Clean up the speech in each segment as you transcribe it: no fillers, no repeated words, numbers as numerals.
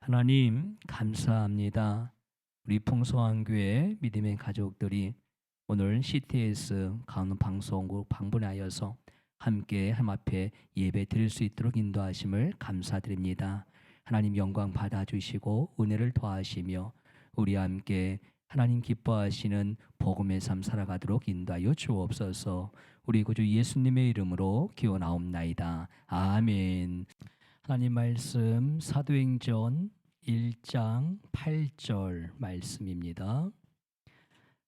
하나님 감사합니다. 우리 풍성한교회 믿음의 가족들이 오늘 CTS 강원 방송국 방문하여서 함께 하나님 앞에 예배 드릴 수 있도록 인도하심을 감사드립니다. 하나님 영광 받아주시고 은혜를 더하시며 우리와 함께 하나님 기뻐하시는 복음의 삶 살아가도록 인도하여 주옵소서. 우리 구주 예수님의 이름으로 기원하옵나이다. 아멘. 하나님 말씀 사도행전 1장 8절 말씀입니다.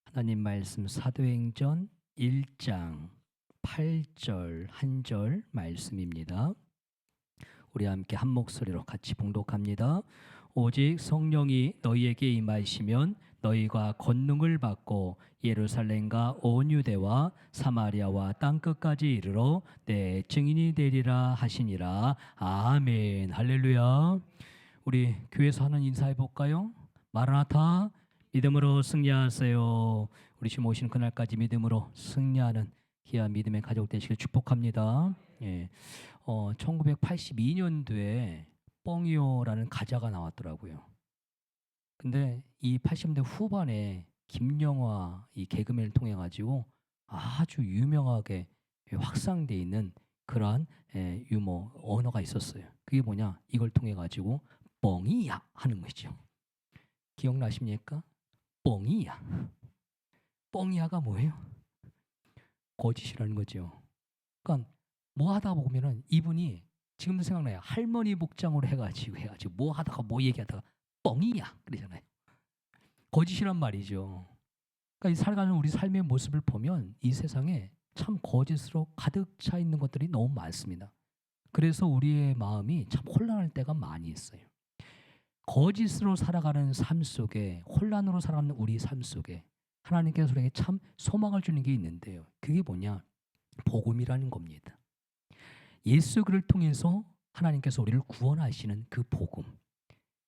하나님 말씀 사도행전 1장 8절 한 절 말씀입니다. 우리 함께 한 목소리로 같이 봉독합니다. 오직 성령이 너희에게 임하시면 너희가 권능을 받고 예루살렘과 온 유대와 사마리아와 땅끝까지 이르러 내 증인이 되리라 하시니라. 아멘. 할렐루야. 우리 교회에서 하는 인사해 볼까요? 마라나타, 믿음으로 승리하세요. 우리 주님 오시는 그날까지 믿음으로 승리하는 귀한 믿음의 가족 되시길 축복합니다. 1982년도에 뻥이요라는 가자가 나왔더라고요. 근데 이 80년대 후반에 김영화 이 개그맨을 통해 가지고 아주 유명하게 확산돼 있는 그러한 유머 언어가 있었어요. 그게 뭐냐? 이걸 통해 가지고 뻥이야 하는 것이죠. 기억나십니까? 뻥이야. 뻥이야가 뭐예요? 거짓이라는 거죠. 그러니까 뭐 하다 보면은 이분이 지금도 생각나요. 할머니 복장으로 해가지고 뭐 하다가 뭐 얘기하다가 뻥이야 그러잖아요. 거짓이란 말이죠. 그러니까 이 살아가는 우리 삶의 모습을 보면 이 세상에 참 거짓으로 가득 차 있는 것들이 너무 많습니다. 그래서 우리의 마음이 참 혼란할 때가 많이 있어요. 거짓으로 살아가는 삶 속에, 혼란으로 살아가는 우리 삶 속에 하나님께서 우리에게 참 소망을 주는 게 있는데요. 그게 뭐냐? 복음이라는 겁니다. 예수 그를 통해서 하나님께서 우리를 구원하시는 그 복음.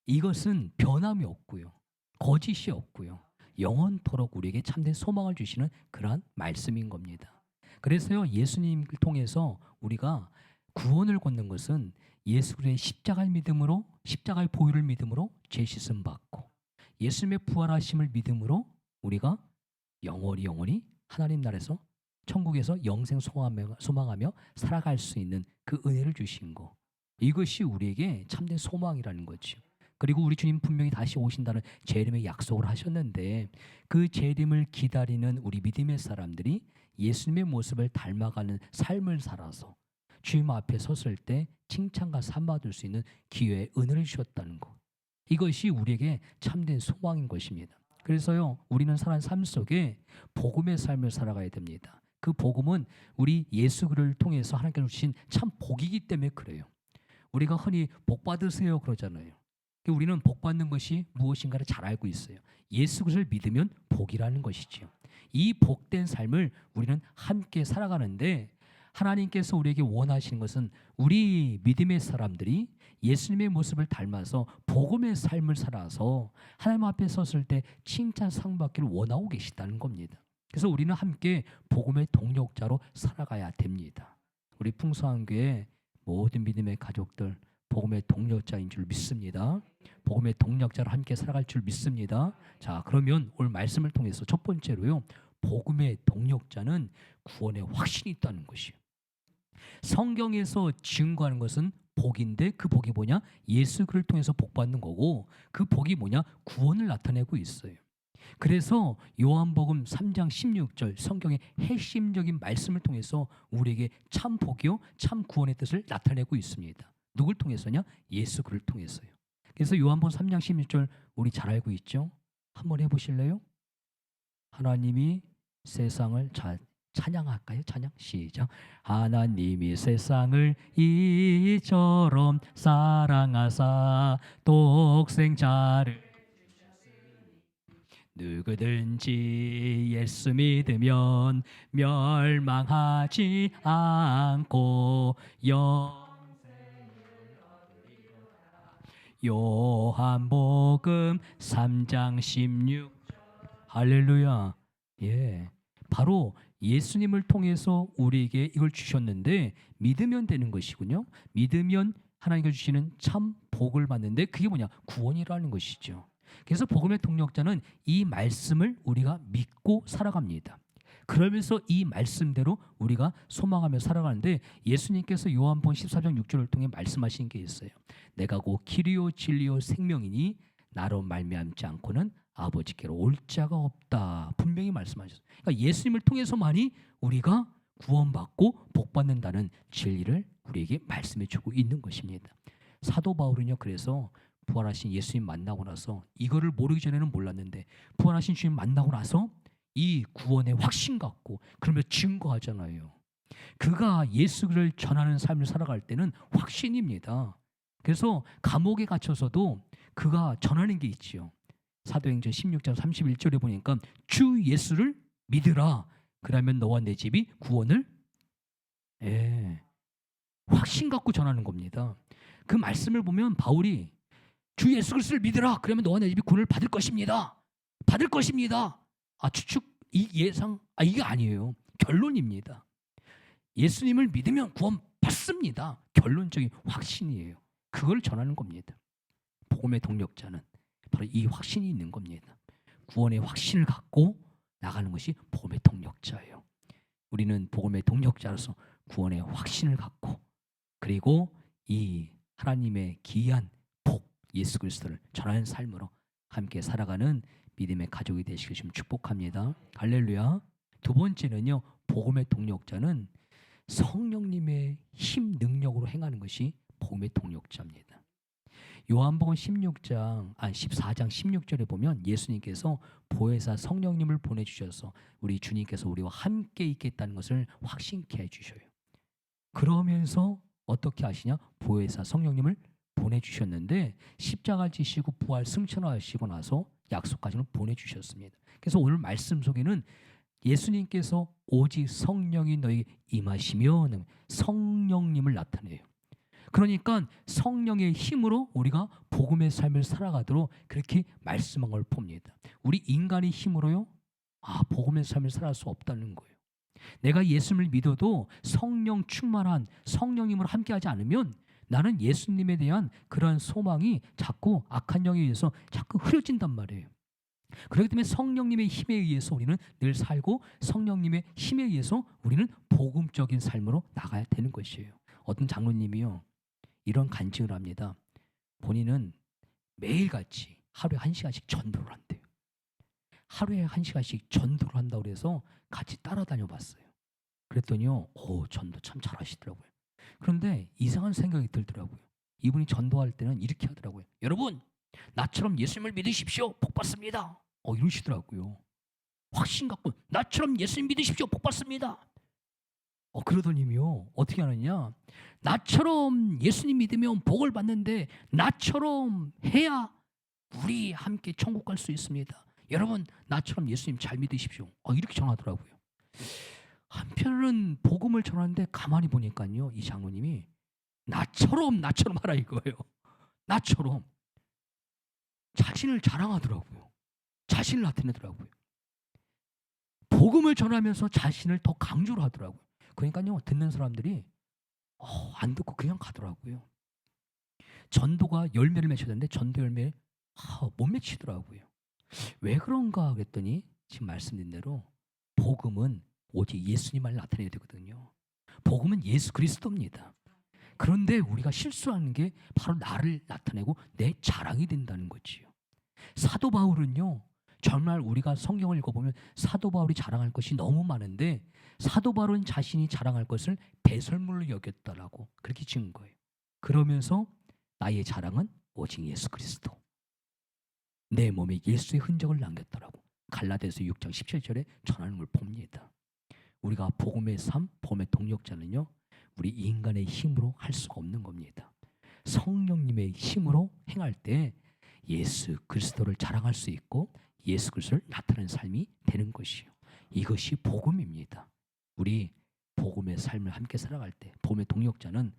이것은 변함이 없고요. 거짓이 없고요. 영원토록 우리에게 참된 소망을 주시는 그러한 말씀인 겁니다. 그래서요, 예수님을 통해서 우리가 구원을 걷는 것은 예수 그리스도의 십자가의 믿음으로, 십자가의 보혈을 믿음으로 죄 씻음 받고 예수님의 부활하심을 믿음으로 우리가 영원히 하나님 나라에서 천국에서 영생 소망하며 살아갈 수 있는 그 은혜를 주신 거. 이것이 우리에게 참된 소망이라는 거죠. 그리고 우리 주님 분명히 다시 오신다는 재림의 약속을 하셨는데 그 재림을 기다리는 우리 믿음의 사람들이 예수님의 모습을 닮아가는 삶을 살아서 주님 앞에 섰을 때 칭찬과 상 받을 수 있는 기회의 은혜를 주셨다는 것. 이것이 우리에게 참된 소망인 것입니다. 그래서요, 우리는 살아가는 삶 속에 복음의 삶을 살아가야 됩니다. 그 복음은 우리 예수 그리스도를 통해서 하나님께서 주신 참 복이기 때문에 그래요. 우리가 흔히 복 받으세요 그러잖아요. 우리는 복 받는 것이 무엇인가를 잘 알고 있어요. 예수 그리스도를 믿으면 복이라는 것이지요. 이 복된 삶을 우리는 함께 살아가는데 하나님께서 우리에게 원하시는 것은 우리 믿음의 사람들이 예수님의 모습을 닮아서 복음의 삶을 살아서 하나님 앞에 섰을 때 칭찬 상 받기를 원하고 계시다는 겁니다. 그래서 우리는 함께 복음의 동력자로 살아가야 됩니다. 우리 풍성한교회 모든 믿음의 가족들 복음의 동력자인 줄 믿습니다. 복음의 동력자로 함께 살아갈 줄 믿습니다. 자, 그러면 오늘 말씀을 통해서 첫 번째로요, 복음의 동력자는 구원의 확신이 있다는 것이에요. 성경에서 증거하는 것은 복인데 그 복이 뭐냐? 예수 그리스도를 통해서 복 받는 거고 그 복이 뭐냐? 구원을 나타내고 있어요. 그래서 요한복음 3장 16절 성경의 핵심적인 말씀을 통해서 우리에게 참 복이요 참 구원의 뜻을 나타내고 있습니다. 누굴 통해서냐? 예수 그리스도를 통해서요. 그래서 요한복음 3장 16절 우리 잘 알고 있죠? 한번 해보실래요? 하나님이 세상을 찬양할까요? 찬양 시작. 하나님이 세상을 이처럼 사랑하사 독생자를 누구든지 예수 믿으면 멸망하지 않고 요한복음 3장 16 할렐루야. 예, 바로 예수님을 통해서 우리에게 이걸 주셨는데 믿으면 되는 것이군요. 믿으면 하나님께서 주시는 참 복을 받는데 그게 뭐냐? 구원이라는 것이죠. 그래서 복음의 동력자는 이 말씀을 우리가 믿고 살아갑니다. 그러면서 이 말씀대로 우리가 소망하며 살아가는데 예수님께서 요한복음 14장 6절을 통해 말씀하신 게 있어요. 내가 곧 길이요 진리요 생명이니 나로 말미암지 않고는 아버지께로 올 자가 없다. 분명히 말씀하셨어요. 그러니까 예수님을 통해서만이 우리가 구원받고 복받는다는 진리를 우리에게 말씀해 주고 있는 것입니다. 사도 바울은요, 그래서 부활하신 예수님 만나고 나서 이거를 모르기 전에는 몰랐는데 부활하신 주님 만나고 나서 이 구원의 확신 갖고 그러면 증거하잖아요. 그가 예수를 전하는 삶을 살아갈 때는 확신입니다. 그래서 감옥에 갇혀서도 그가 전하는 게 있지요. 사도행전 16장 31절에 보니까 주 예수를 믿으라. 그러면 너와 내 집이 구원을 확신 갖고 전하는 겁니다. 그 말씀을 보면 바울이 주 예수 그리스도를 믿으라. 그러면 너와 내 집이 구원을 받을 것입니다. 받을 것입니다. 추측, 예상, 이게 아니에요. 결론입니다. 예수님을 믿으면 구원 받습니다. 결론적인 확신이에요. 그걸 전하는 겁니다. 복음의 동력자는 바로 이 확신이 있는 겁니다. 구원의 확신을 갖고 나가는 것이 복음의 동력자예요. 우리는 복음의 동력자로서 구원의 확신을 갖고 그리고 이 하나님의 귀한 복 예수 그리스도를 전하는 삶으로 함께 살아가는 믿음의 가족이 되시길 좀 축복합니다. 할렐루야. 두 번째는요, 복음의 동력자는 성령님의 힘 능력으로 행하는 것이 복음의 동력자입니다. 요한복음 14장 16절에 보면 예수님께서 보혜사 성령님을 보내주셔서 우리 주님께서 우리와 함께 있겠다는 것을 확신케 해주셔요. 그러면서 어떻게 하시냐? 보혜사 성령님을 보내주셨는데 십자가 지시고 부활 승천하시고 나서 약속까지는 보내주셨습니다. 그래서 오늘 말씀 속에는 예수님께서 오직 성령이 너에게 임하시며 성령님을 나타내요. 그러니까 성령의 힘으로 우리가 복음의 삶을 살아가도록 그렇게 말씀한 걸 봅니다. 우리 인간의 힘으로요, 복음의 삶을 살아갈 수 없다는 거예요. 내가 예수님을 믿어도 성령 충만한 성령님으로 함께하지 않으면 나는 예수님에 대한 그런 소망이 자꾸 악한 영에 의해서 자꾸 흐려진단 말이에요. 그렇기 때문에 성령님의 힘에 의해서 우리는 늘 살고 성령님의 힘에 의해서 우리는 복음적인 삶으로 나가야 되는 것이에요. 어떤 장로님이요, 이런 간증을 합니다. 본인은 매일같이 하루에 1시간씩 전도를 한대요. 하루에 1시간씩 전도를 한다고 해서 같이 따라다녀 봤어요. 그랬더니요, 전도 참 잘하시더라고요. 그런데 이상한 생각이 들더라고요. 이분이 전도할 때는 이렇게 하더라고요. 여러분, 나처럼 예수님을 믿으십시오. 복 받습니다. 이러시더라고요. 확신 갖고 나처럼 예수님 믿으십시오. 복 받습니다. 그러더니요, 어떻게 하느냐? 나처럼 예수님 믿으면 복을 받는데 나처럼 해야 우리 함께 천국 갈 수 있습니다. 여러분, 나처럼 예수님 잘 믿으십시오. 이렇게 전하더라고요. 한편은 복음을 전하는데 가만히 보니까요, 이 장로님이 나처럼 하라 이거예요. 나처럼 자신을 자랑하더라고요. 자신을 나타내더라고요. 복음을 전하면서 자신을 더 강조를 하더라고요. 그러니까요, 듣는 사람들이 안 듣고 그냥 가더라고요. 전도가 열매를 맺혀야 되는데 전도 열매 못 맺히더라고요. 왜 그런가 그랬더니 지금 말씀드린 대로 복음은 오직 예수님만 나타내야 되거든요. 복음은 예수 그리스도입니다. 그런데 우리가 실수하는 게 바로 나를 나타내고 내 자랑이 된다는 거지요. 사도 바울은요, 정말 우리가 성경을 읽어보면 사도 바울이 자랑할 것이 너무 많은데 사도 바울은 자신이 자랑할 것을 배설물로 여겼다라고 그렇게 지은 거예요. 그러면서 나의 자랑은 오직 예수 그리스도, 내 몸에 예수의 흔적을 남겼다라고 갈라디아서 6장 17절에 전하는 걸 봅니다. 우리가 복음의 삶, 복음의 동력자는요, 우리 인간의 힘으로 할 수가 없는 겁니다. 성령님의 힘으로 행할 때 예수 그리스도를 자랑할 수 있고 예수 그리스도를 나타내는 삶이 되는 것이요. 이것이 복음입니다. 우리 복음의 삶을 함께 살아갈 때 복음의 동력자는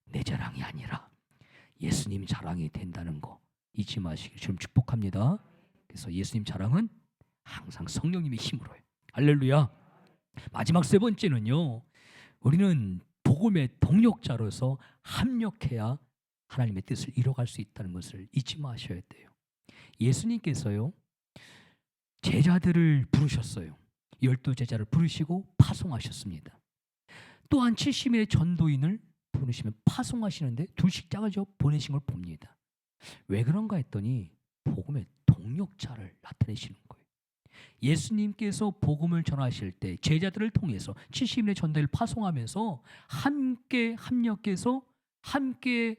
내 자랑이 아니라 예수님 자랑이 된다는 거 잊지 마시길 좀 축복합니다. 그래서 예수님 자랑은 항상 성령님의 힘으로요. 할렐루야. 마지막 세 번째는요, 우리는 복음의 동력자로서 합력해야 하나님의 뜻을 이뤄갈 수 있다는 것을 잊지 마셔야 돼요. 예수님께서요, 제자들을 부르셨어요. 12제자를 부르시고 파송하셨습니다. 또한 70인의 전도인을 부르시면 파송하시는데 둘씩 짜가지고 보내신 걸 봅니다. 왜 그런가 했더니 복음의 동력자를 나타내시는 거예요. 예수님께서 복음을 전하실 때 제자들을 통해서 70인의 전도인을 파송하면서 함께 합력해서 함께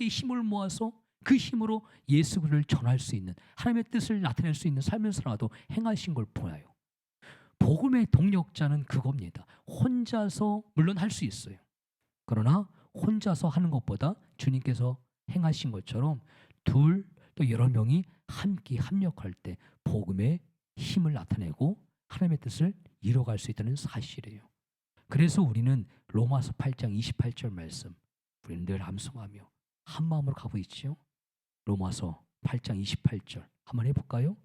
힘을 모아서 그 힘으로 예수를 전할 수 있는, 하나님의 뜻을 나타낼 수 있는 삶을 살아도 행하신 걸 보여요. 복음의 동력자는 그겁니다. 혼자서 물론 할 수 있어요. 그러나 혼자서 하는 것보다 주님께서 행하신 것처럼 둘 또 여러 명이 함께 합력할 때 복음의 힘을 나타내고 하나님의 뜻을 이뤄갈 수 있다는 사실이에요. 그래서 우리는 로마서 8장 28절 말씀 우리는 늘 암송하며 한 마음으로 가고 있지요. 로마서 8장 28절 한번 해볼까요?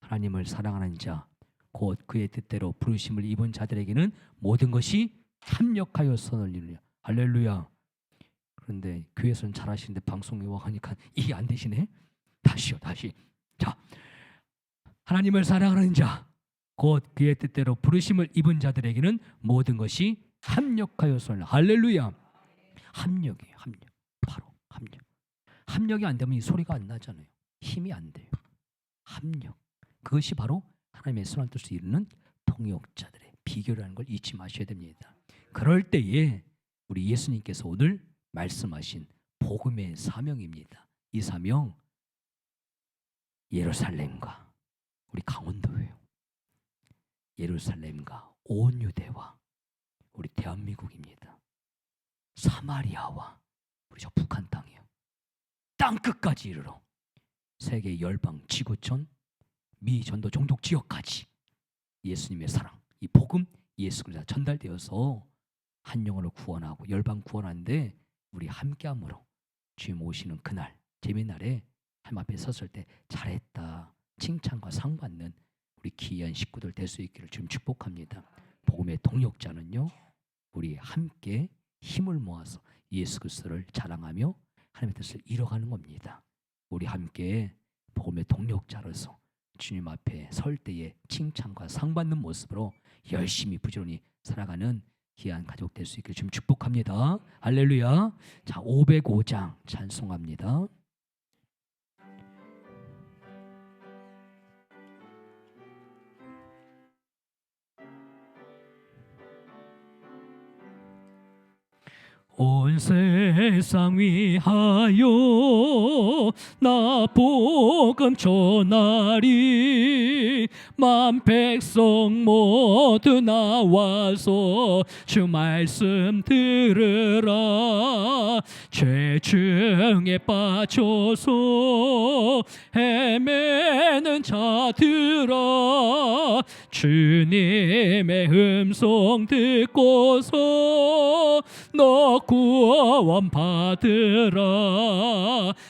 하나님을 사랑하는 자 곧 그의 뜻대로 부르심을 입은 자들에게는 모든 것이 합력하여 선을 이루냐. 할렐루야. 그런데 교회에서는 잘하시는데 방송에 와 하니까 이게 안 되시네. 다시. 자, 하나님을 사랑하는 자 곧 그의 뜻대로 부르심을 입은 자들에게는 모든 것이 합력하여 선을. 할렐루야. 합력이에요. 바로 합력. 합력이 안 되면 이 소리가 안 나잖아요. 힘이 안 돼요. 합력. 그것이 바로 하나님의 선한 뜻을 이루는 동역자들의 비결이라는 걸 잊지 마셔야 됩니다. 그럴 때에 우리 예수님께서 오늘 말씀하신 복음의 사명입니다. 이 사명 예루살렘과 우리 강원도예요. 예루살렘과 온 유대와 우리 대한민국입니다. 사마리아와 우리 저 북한 땅이요. 땅 끝까지 이르러 세계 열방 지구촌 미 전도 종족 지역까지 예수님의 사랑, 이 복음 예수 그리스도가 전달되어서 한 영혼을 구원하고 열방 구원하는데 우리 함께함으로 주님 오시는 그날 재미난 날에 하나님 앞에 섰을 때 잘했다 칭찬과 상 받는 우리 귀한 식구들 될 수 있기를 주님 축복합니다. 복음의 동역자는요 우리 함께 힘을 모아서 예수 그리스도를 자랑하며 하나님의 뜻을 이뤄가는 겁니다. 우리 함께 복음의 동역자로서 주님 앞에 설 때에 칭찬과 상 받는 모습으로 열심히 부지런히 살아가는 귀한 가족 될 수 있기를 주님 축복합니다. 할렐루야. 자, 505장 찬송합니다. 온 세상 위하여 나 복음 전하리 만 백성 모두 나와서 주 말씀 들으라. 죄 중에 빠져서 헤매는 자들아 주님의 음성 듣고서 너 구원 받으라.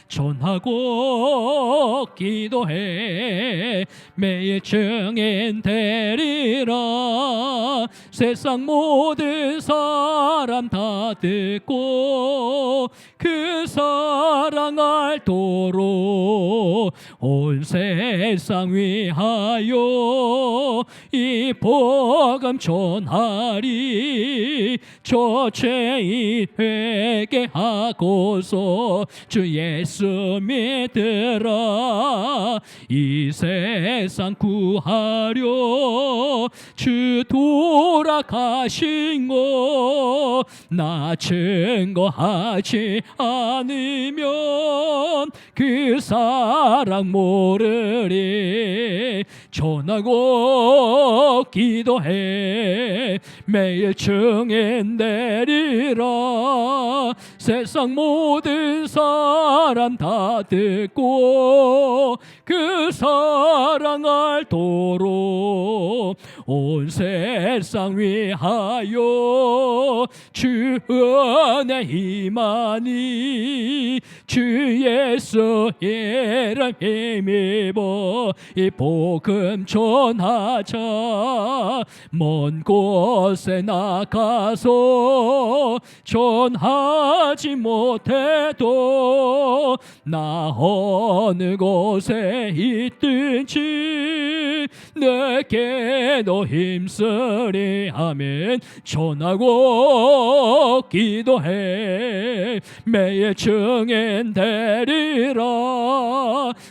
전하고 기도해 매일 증인 되리라. 세상 모든 사람 다 듣고 그 사랑 알도록 온 세상 위하여 이 복음 전하리. 저 죄인 회개하고서 주 예수 믿으라. 이 세상 구하려 주 돌아가신 것 나 증거하지 않으면 그 사랑 모르리. 전하고 기도해 매일 증인 되리라. 세상 모든 사람 다 듣고 그 사랑 알도록 온 세상 위하여 주 은혜 임하니 주 예수 이름 힘입어 이 복음 전하자. 먼 곳에 나가서 전하지 못해도 나 어느 곳에 있든지 내게도 힘쓰리. 아멘. 전하고 기도해 매일 증인 되리라.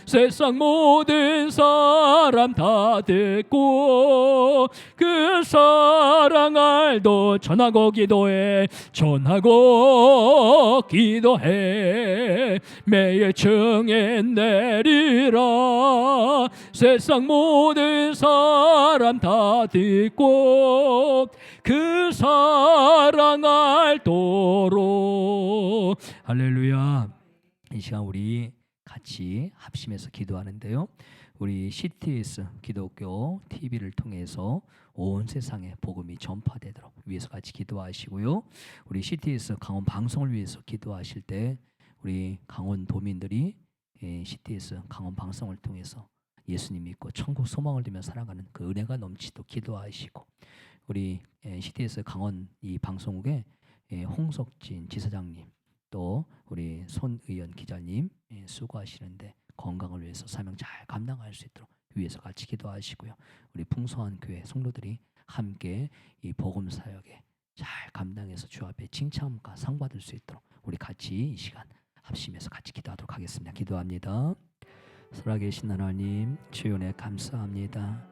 세상 모든 사람 다 듣고 그 사랑 알도 전하고 기도해. 전하고 기도해 매일 증인 되리라. 세상 모든 사람 다 듣고 그 사랑 알도록. 할렐루야. 이 시간 우리 같이 합심해서 기도하는데요, 우리 CTS 기독교 TV를 통해서 온 세상에 복음이 전파되도록 위해서 같이 기도하시고요, 우리 CTS 강원 방송을 위해서 기도하실 때 우리 강원 도민들이 CTS 강원 방송을 통해서 예수님 믿고 천국 소망을 두며 살아가는 그 은혜가 넘치도록 기도하시고, 우리 CTS 강원 이 방송국에 홍석진 지사장님, 또 우리 손의연 기자님 수고하시는데 건강을 위해서 사명 잘 감당할 수 있도록 위해서 같이 기도하시고요, 우리 풍성한 교회 성도들이 함께 이 복음 사역에 잘 감당해서 주 앞에 칭찬과 상 받을 수 있도록 우리 같이 이 시간 합심해서 같이 기도하도록 하겠습니다. 기도합니다. 살아계신 하나님, 주의 은혜 감사합니다.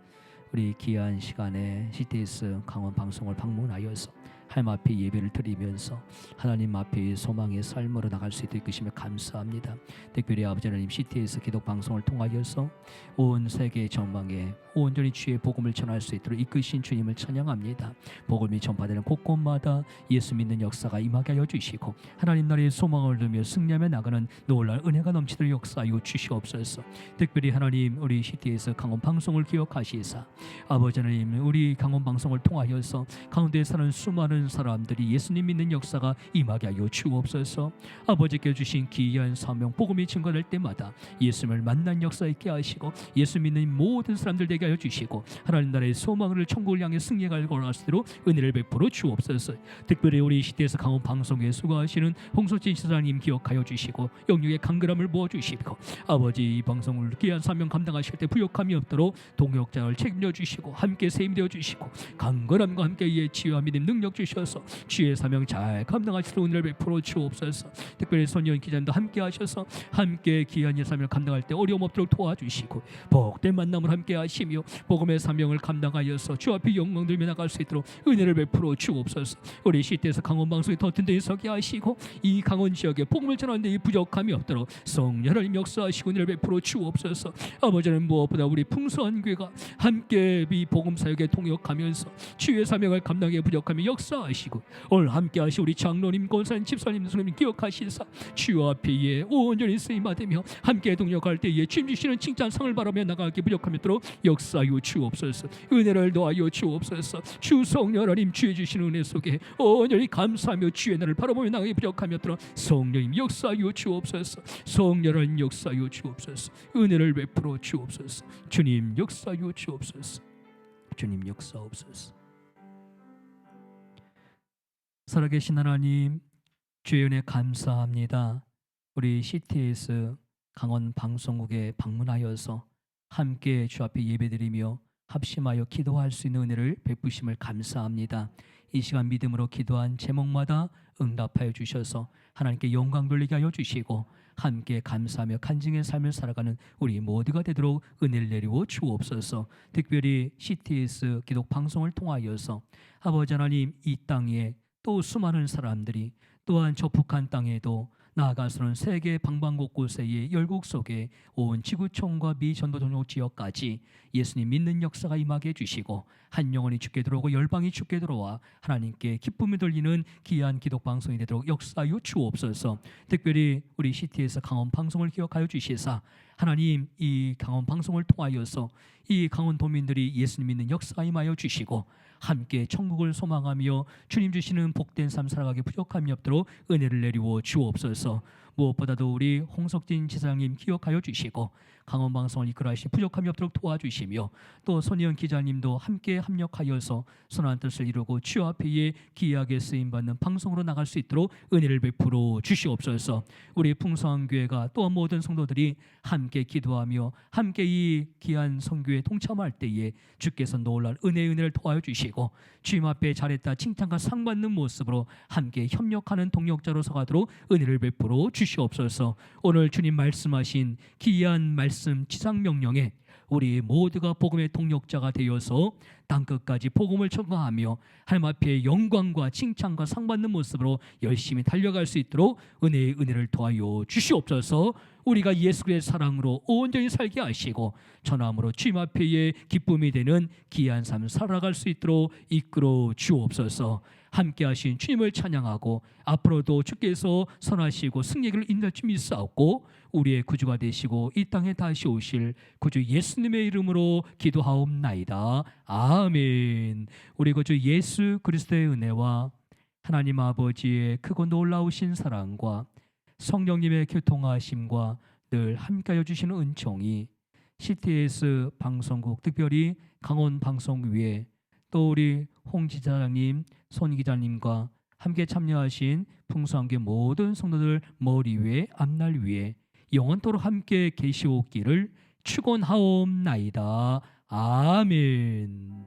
우리 귀한 시간에 CTS 강원 방송을 방문하여서 하나님 앞에 예배를 드리면서 하나님 앞에 소망의 삶으로 나갈 수 있도록 이끄시며 감사합니다. 특별히 아버지 하나님, CTS 기독 방송을 통하여서 온 세계 전방에 온전히 주의 복음을 전할 수 있도록 이끄신 주님을 찬양합니다. 복음이 전파되는 곳곳마다 예수 믿는 역사가 임하게 하여 주시고 하나님 나라의 소망을 두며 승리하며 나가는 놀라운 은혜가 넘치도록 역사하여 주시옵소서. 특별히 하나님, 우리 CTS 강원 방송을 기억하시사 아버지 하나님, 우리 강원 방송을 통하여서 가운데 사는 수많은 사람들이 예수님 믿는 역사가 임하게 하여 주옵소서. 아버지께 주신 귀한 사명 복음이 증거될 때마다 예수님을 만난 역사 있게 하시고 예수 믿는 모든 사람들 되게 하여 주시고 하나님 나라의 소망을 천국을 향해 승리할 걸어갈 수 있도록 은혜를 베풀어 주옵소서. 특별히 우리 시대에서 강원 방송에 수고하시는 홍석진 지사님 기억하여 주시고 영육의 강건함을 부어주시고 아버지 이 방송을 귀한 사명 감당하실 때 부족함이 없도록 동역자를 책임져 주시고 함께 세임되어 주시고 강건함과 함께 예치와 믿음 능력 주셔서 주의 사명 잘 감당하시도록 은혜를 베풀어 주옵소서. 특별히 손희연 기자님도 함께 하셔서 함께 귀한 이 사명을 감당할 때 어려움 없도록 도와주시고 복된 만남을 함께 하시며 복음의 사명을 감당하여서 주 앞에 영광 들며 나갈 수 있도록 은혜를 베풀어 주옵소서. 우리 시대에서 강원 방송이 더 든든히 서게 하시고 이 강원 지역에 복음을 전하는데 이 부족함이 없도록 성령 하나님 역사하시고 은혜를 베풀어 주옵소서. 아버지는 무엇보다 우리 풍성한 교회가 함께 이 복음 사역에 동역하면서 주의 사명을 감당해 부족함이 역사하시고 오늘 함께 하시 우리 장로님, 권사님, 집사님, 성도님 기억하시사 주 앞에 온전히 쓰임받으며 함께 동역할 때에 주님 주시는 칭찬상을 바라며 나가게 부족함이 없도록 역사하여 주옵소서. 은혜를 더하여 주옵소서. 주 성령 하나님, 주의 주시는 은혜 속에 온전히 감사하며 주의 날을 바라보며 나가게 부족함이 없도록 성령님 역사하여 주옵소서. 성령 하나님 역사하여 주옵소서. 은혜를 베풀어 주옵소서. 주님 역사하여 주옵소서. 주님 역사옵소서. 살아계신 하나님, 주의 은혜 감사합니다. 우리 CTS 강원 방송국에 방문하여서 함께 주 앞에 예배드리며 합심하여 기도할 수 있는 은혜를 베푸심을 감사합니다. 이 시간 믿음으로 기도한 제목마다 응답하여 주셔서 하나님께 영광 돌리게 하여 주시고 함께 감사하며 간증의 삶을 살아가는 우리 모두가 되도록 은혜를 내리워 주옵소서. 특별히 CTS 기독 방송을 통하여서 아버지 하나님, 이 땅에 또 수많은 사람들이 또한 저 북한 땅에도 나아가서는 세계 방방곳곳의 열국 속에 온 지구촌과 미 전도 전역 지역까지 예수님 믿는 역사가 임하게 해주시고 한 영혼이 죽게 들어오고 열방이 죽게 들어와 하나님께 기쁨이 돌리는 귀한 기독 방송이 되도록 역사하여 주옵소서. 특별히 우리 CT에서 강원 방송을 기억하여 주시사 하나님, 이 강원 방송을 통하여서 이 강원 도민들이 예수님 믿는 역사가 임하여 주시고 함께 천국을 소망하며 주님 주시는 복된 삶 살아가기 부족함이 없도록 은혜를 내리워 주옵소서. 무엇보다도 우리 홍석진 지사장님 기억하여 주시고 강원방송을 이끌어하신 부족함이 없도록 도와주시며 또 손희연 기자님도 함께 합력하여서 선한 뜻을 이루고 주 앞에 귀하게 쓰임받는 방송으로 나갈 수 있도록 은혜를 베풀어 주시옵소서. 우리 풍성교회가 또 모든 성도들이 함께 기도하며 함께 이 귀한 선교에 동참할 때에 주께서 놀랄 은혜를 도와주시고 주시고 주님 앞에 잘했다 칭찬과 상 받는 모습으로 함께 협력하는 동력자로 서가도록 은혜를 베풀어 주시옵소서. 오늘 주님 말씀하신 귀한 말씀 지상 명령에 우리 모두가 복음의 동력자가 되어서 땅끝까지 복음을 전가하며 하나님 앞에 영광과 칭찬과 상 받는 모습으로 열심히 달려갈 수 있도록 은혜를 도와여 주시옵소서. 우리가 예수 그리스도의 사랑으로 온전히 살게 하시고 전함으로 주님 앞에 기쁨이 되는 귀한 삶 살아갈 수 있도록 이끌어 주옵소서. 함께 하신 주님을 찬양하고 앞으로도 주께서 선하시고 승리를 인도할 줄 믿사옵고 우리의 구주가 되시고 이 땅에 다시 오실 구주 예수님의 이름으로 기도하옵나이다. 아멘. 우리 구주 예수 그리스도의 은혜와 하나님 아버지의 크고 놀라우신 사랑과 성령님의 교통하심과 늘 함께하여 주시는 은총이 CTS 방송국 특별히 강원 방송위에 또 우리 홍 지사장님, 손 기자님과 함께 참여하신 풍성교회 모든 성도들 머리 위에 앞날 위에 영원토록 함께 계시옵기를 축원하옵나이다. 아멘.